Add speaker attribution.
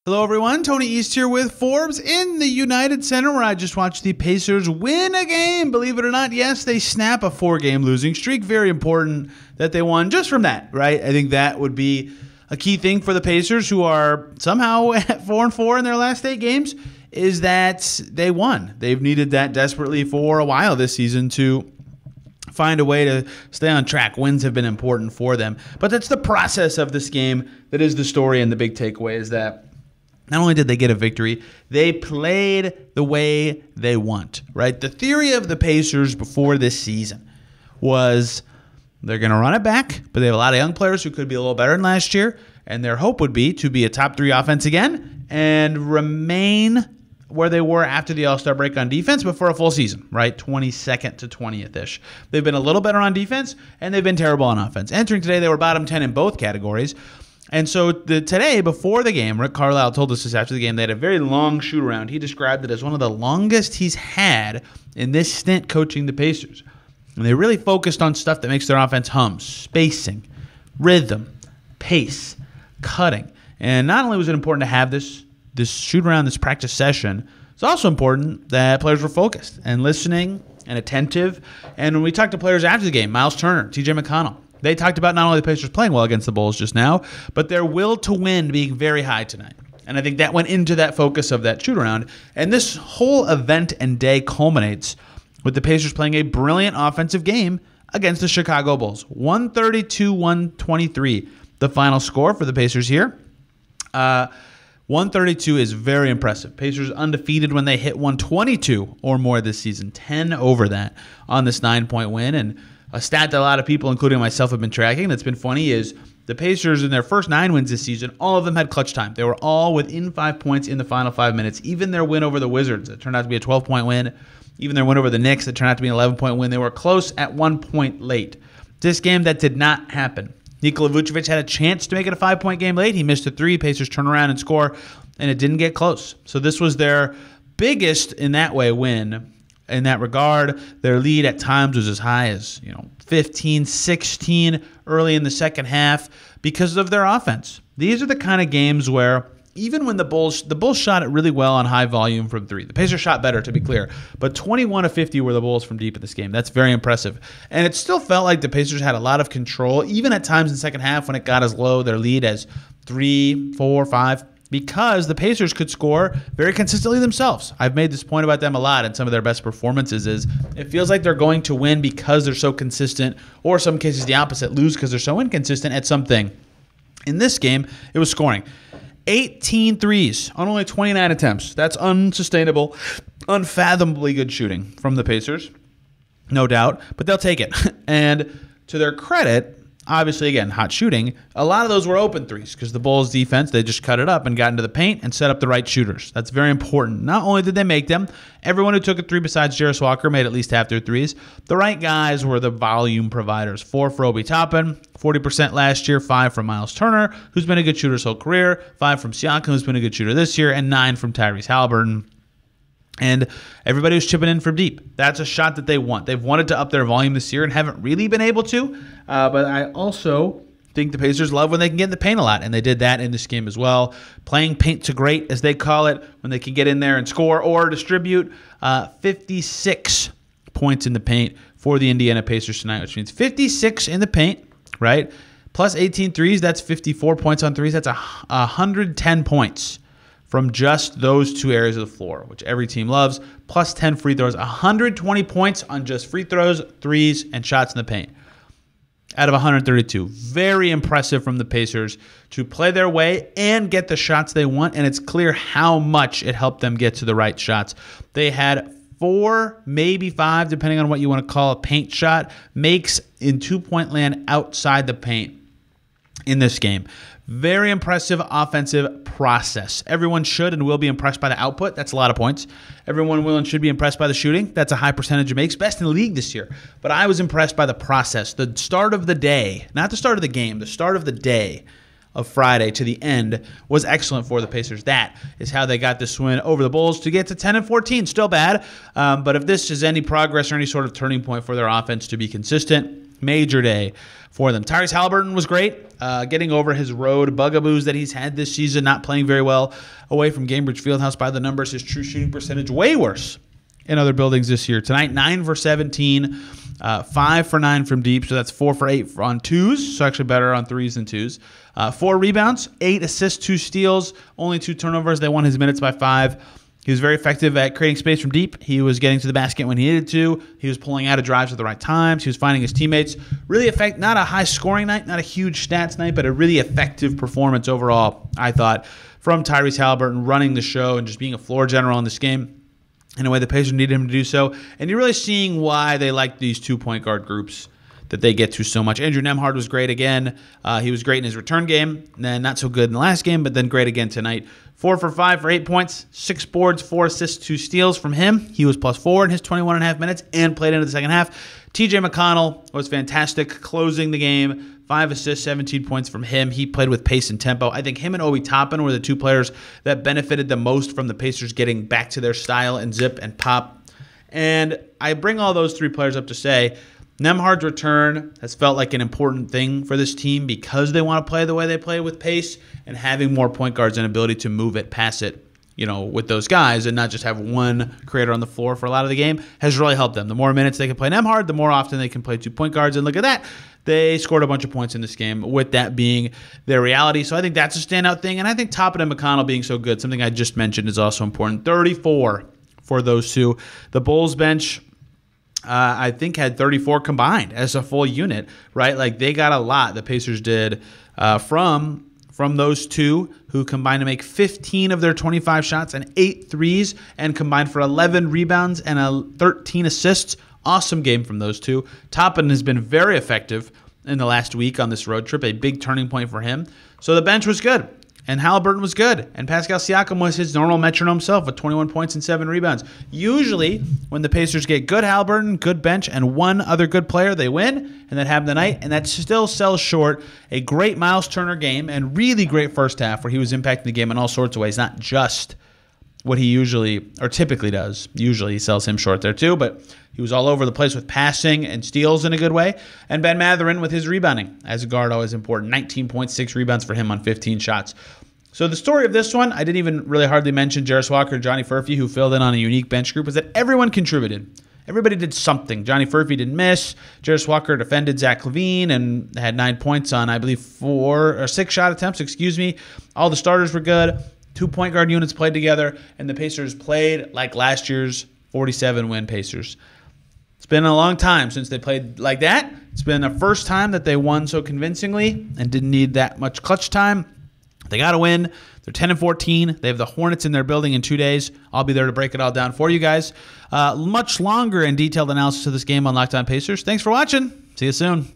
Speaker 1: Hello everyone, Tony East here with Forbes in the United Center, where I just watched the Pacers win a game. Believe it or not, yes, they snap a 4-game losing streak. Very important that they won just from that, right? I think that would be a key thing for the Pacers, who are somehow at 4-4 in their last 8 games, is that they won. They've needed that desperately for a while this season to find a way to stay on track. Wins have been important for them. But that's the process of this game that is the story, and the big takeaway is that not only did they get a victory, they played the way they want, right? The theory of the Pacers before this season was they're going to run it back, but they have a lot of young players who could be a little better than last year, and their hope would be to be a top 3 offense again and remain where they were after the All-Star break on defense, but for a full season, right? 22nd to 20th-ish. They've been a little better on defense, and they've been terrible on offense. Entering today, they were bottom 10 in both categories. And so today, before the game, Rick Carlisle told us this after the game, they had a very long shoot-around. He described it as one of the longest he's had in this stint coaching the Pacers. And they really focused on stuff that makes their offense hum: spacing, rhythm, pace, cutting. And not only was it important to have this shoot-around, this practice session, it's also important that players were focused and listening and attentive. And when we talked to players after the game, Miles Turner, TJ McConnell, they talked about not only the Pacers playing well against the Bulls just now, but their will to win being very high tonight. And I think that went into that focus of that shoot-around. And this whole event and day culminates with the Pacers playing a brilliant offensive game against the Chicago Bulls. 132-123, the final score for the Pacers here. 132 is very impressive. Pacers undefeated when they hit 122 or more this season. 10 over that on this 9-point win. And a stat that a lot of people, including myself, have been tracking that's been funny is the Pacers in their first 9 wins this season, all of them had clutch time. They were all within 5 points in the final 5 minutes. Even their win over the Wizards, that turned out to be a 12-point win. Even their win over the Knicks, that turned out to be an 11-point win. They were close at 1 point late. This game, that did not happen. Nikola Vucevic had a chance to make it a 5-point game late. He missed a 3. Pacers turn around and score, and it didn't get close. So this was their biggest, in that way, win. In that regard, their lead at times was as high as 15, 16 early in the second half because of their offense. These are the kind of games where even when the Bulls shot it really well on high volume from 3. The Pacers shot better, to be clear, but 21 of 50 were the Bulls from deep in this game. That's very impressive. And it still felt like the Pacers had a lot of control, even at times in the second half when it got as low, their lead as 3, 4, 5. Because the Pacers could score very consistently themselves. I've made this point about them a lot in some of their best performances is it feels like they're going to win because they're so consistent, or in some cases the opposite, lose because they're so inconsistent at something. In this game, it was scoring. 18 threes on only 29 attempts. That's unsustainable, unfathomably good shooting from the Pacers, no doubt, but they'll take it. And to their credit, obviously, again, hot shooting. A lot of those were open threes because the Bulls' defense, they just cut it up and got into the paint and set up the right shooters. That's very important. Not only did they make them, everyone who took a 3 besides Jarris Walker made at least half their threes. The right guys were the volume providers. 4 for Obi Toppin, 40% last year, 5 from Miles Turner, who's been a good shooter his whole career, 5 from Siakam, who's been a good shooter this year, and 9 from Tyrese Haliburton. And everybody was chipping in from deep. That's a shot that they want. They've wanted to up their volume this year and haven't really been able to. But I also think the Pacers love when they can get in the paint a lot, and they did that in this game as well. Playing paint to great, as they call it, when they can get in there and score or distribute. 56 points in the paint for the Indiana Pacers tonight, which means 56 in the paint, right? Plus 18 threes, that's 54 points on threes. That's 110 points from just those 2 areas of the floor, which every team loves, plus 10 free throws, 120 points on just free throws, threes, and shots in the paint out of 132. Very impressive from the Pacers to play their way and get the shots they want, and it's clear how much it helped them get to the right shots. They had 4, maybe 5, depending on what you want to call a paint shot, makes in 2-point land outside the paint in this game. Very impressive offensive process. Everyone should and will be impressed by the output. That's a lot of points. Everyone will and should be impressed by the shooting. That's a high percentage of makes. Best in the league this year. But I was impressed by the process. The start of the day, not the start of the game, the start of the day of Friday to the end was excellent for the Pacers. That is how they got this win over the Bulls to get to 10-14. Still bad, but if this is any progress or any sort of turning point for their offense to be consistent, Major day for them. Tyrese Halliburton was great, getting over his road bugaboos that he's had this season, not playing very well away from Gainbridge Fieldhouse by the numbers. His true shooting percentage way worse in other buildings this year. Tonight, 9 for 17, 5 for 9 from deep, so that's 4 for 8 on twos, so actually better on threes than twos. 4 rebounds, 8 assists, 2 steals, only 2 turnovers. They won his minutes by 5. He was very effective at creating space from deep. He was getting to the basket when he needed to. He was pulling out of drives at the right times. He was finding his teammates. Really effective, not a high-scoring night, not a huge stats night, but a really effective performance overall, I thought, from Tyrese Halliburton running the show and just being a floor general in this game in a way the Pacers needed him to do so. And you're really seeing why they like these 2 point guard groups that they get to so much. Andrew Nembhard was great again. He was great in his return game, and then not so good in the last game, but then great again tonight. 4 for 5 for 8 points, 6 boards, 4 assists, 2 steals from him. He was +4 in his 21.5 minutes and played into the second half. TJ McConnell was fantastic, closing the game. 5 assists, 17 points from him. He played with pace and tempo. I think him and Obi Toppin were the 2 players that benefited the most from the Pacers getting back to their style and zip and pop. And I bring all those 3 players up to say Nembhard's return has felt like an important thing for this team because they want to play the way they play with pace, and having more point guards and ability to move it, pass it, with those guys and not just have one creator on the floor for a lot of the game has really helped them. The more minutes they can play Nembhard, the more often they can play 2 point guards. And look at that. They scored a bunch of points in this game with that being their reality. So I think that's a standout thing. And I think Toppin and McConnell being so good, something I just mentioned, is also important. 34 for those 2. The Bulls bench, I think, had 34 combined as a full unit, right? Like, they got a lot, the Pacers did, from those 2 who combined to make 15 of their 25 shots and 8 threes and combined for 11 rebounds and 13 assists. Awesome game from those 2. Toppin has been very effective in the last week on this road trip, a big turning point for him. So the bench was good. And Halliburton was good. And Pascal Siakam was his normal metronome self with 21 points and 7 rebounds. Usually, when the Pacers get good Halliburton, good bench, and one other good player, they win, and that happened tonight. And that still sells short a great Miles Turner game and really great first half where he was impacting the game in all sorts of ways, not just what he usually or typically does. Usually he sells him short there too, but he was all over the place with passing and steals in a good way. And Ben Mathurin with his rebounding as a guard, always important. 19.6 rebounds for him on 15 shots. So the story of this one, I didn't even really hardly mention Jarace Walker and Johnny Furphy, who filled in on a unique bench group, was that everyone contributed. Everybody did something. Johnny Furphy didn't miss. Jarace Walker defended Zach LaVine and had 9 points on, I believe, 6 shot attempts. All the starters were good. 2 point guard units played together, and the Pacers played like last year's 47-win Pacers. It's been a long time since they played like that. It's been the first time that they won so convincingly and didn't need that much clutch time. They got to win. They're 10-14. They have the Hornets in their building in 2 days. I'll be there to break it all down for you guys. Much longer and detailed analysis of this game on Locked On Pacers. Thanks for watching. See you soon.